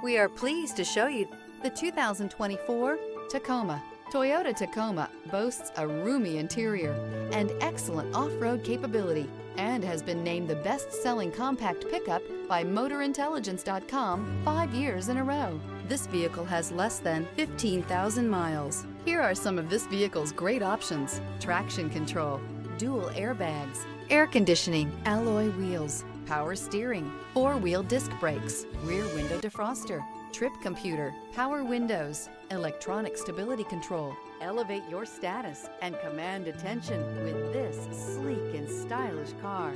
We are pleased to show you the 2024 Tacoma. Toyota Tacoma boasts a roomy interior and excellent off-road capability and has been named the best-selling compact pickup by MotorIntelligence.com 5 years in a row. This vehicle has less than 15,000 miles. Here are some of this vehicle's great options: traction control, dual airbags, air conditioning, alloy wheels, power steering, four-wheel disc brakes, rear window defroster, trip computer, power windows, electronic stability control. Elevate your status and command attention with this sleek and stylish car.